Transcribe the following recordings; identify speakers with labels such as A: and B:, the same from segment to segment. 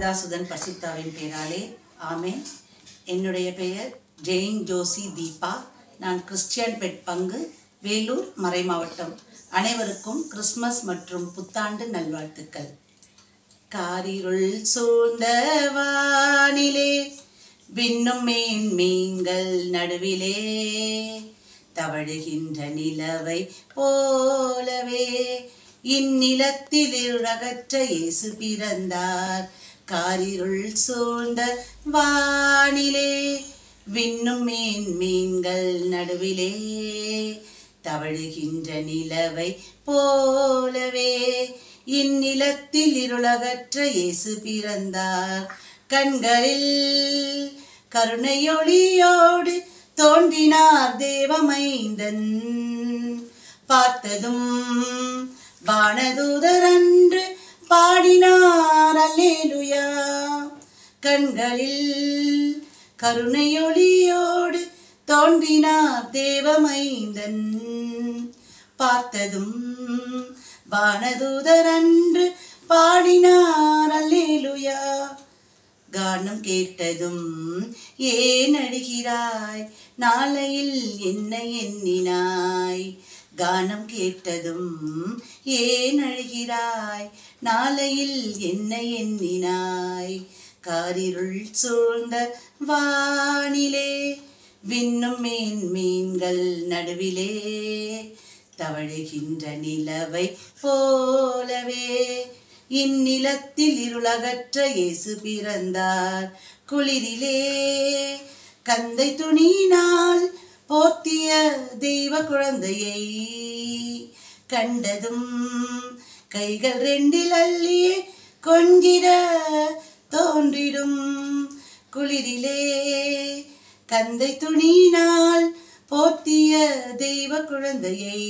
A: பிதாசுதன் பரிசுத்தாவின் பெயராலே ஆமென். என்னுடைய பெயர் ஜெயின் ஜோசி தீபா. நான் கிறிஸ்டியன் பெட் பங்கு, வேலூர் மறைமாவட்டம். அனைவருக்கும் கிறிஸ்மஸ் மற்றும் புத்தாண்டு நல்வாழ்த்துக்கள். காரிருள் சூழ்ந்த வானிலே விண்ணும் மீன்கள் நடுவிலே தவழுகின்ற நிலவை போலவே இந்நிலத்தில் இருளகற்ற இயேசு பிறந்தார். காரிருள் சூழ்ந்த வானிலே விண்ணும் மீன்கள் நடுவிலே தவழுகின்ற நிலவை போலவே இந்நிலத்தில் இருளகற்ற இயேசு பிறந்தார். கண்களில் கருணையொளியோடு தோன்றினார் தேவமைந்தன். பார்த்ததும் வானதூதர் அன்று பாடினார் அல்லேலூயா. கண்களில் கருணையொளியோடு தோன்றினார் தேவமைந்தன். பார்த்ததும் வானதூதர் அன்று பாடினார் அல்லேலூயா. கானம் கேட்டதும் ஏன் அழுகிறாய், நாளையில் என்ன எண்ணினாய்? கானம் கேட்டதும் ஏன் அழுகிறாய், நாளையில் என்ன எண்ணினாய்? காரிருள் சூழ்ந்த வானிலே விண்ணும் மீன்கள் நடுவிலே தவழுகின்ற நிலவை போலவே இந்நிலத்தில் இருளகற்ற இயேசு பிறந்தார். குளிரிலே கந்தை துணியினால் போர்த்திய தெய்வ குழந்தையை கண்டதும் கைகள் ரெண்டில் அள்ளியே கொஞ்சிட தோன்றிடும். குளிரிலே கந்தை துணியினால் போர்த்திய தெய்வ குழந்தையை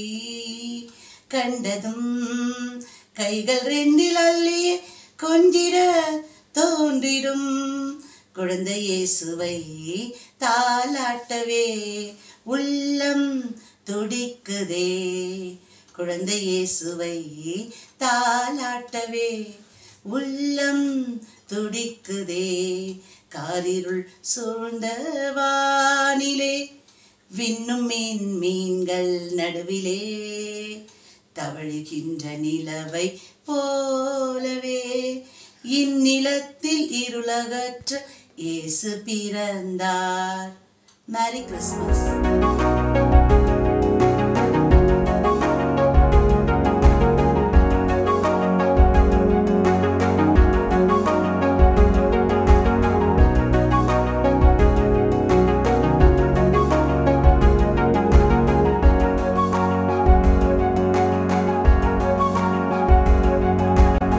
A: கண்டதும் கைகள் ரெண்டில் அள்ளியே கொஞ்சிட தோன்றிடும். குழந்தை இயேசுவை தாலாட்டவே உள்ளம் துடிக்குதே. குழந்தை இயேசுவை தாலாட்டவே உள்ளம் துடிக்குதே. காரிருள் சூழ்ந்த வானிலே விண்ணும் மீன்கள் நடுவிலே தவழுகின்ற நிலவை போலவே இந்நிலத்தில் இருளகற்ற இயேசு பிறந்தார். Merry Christmas.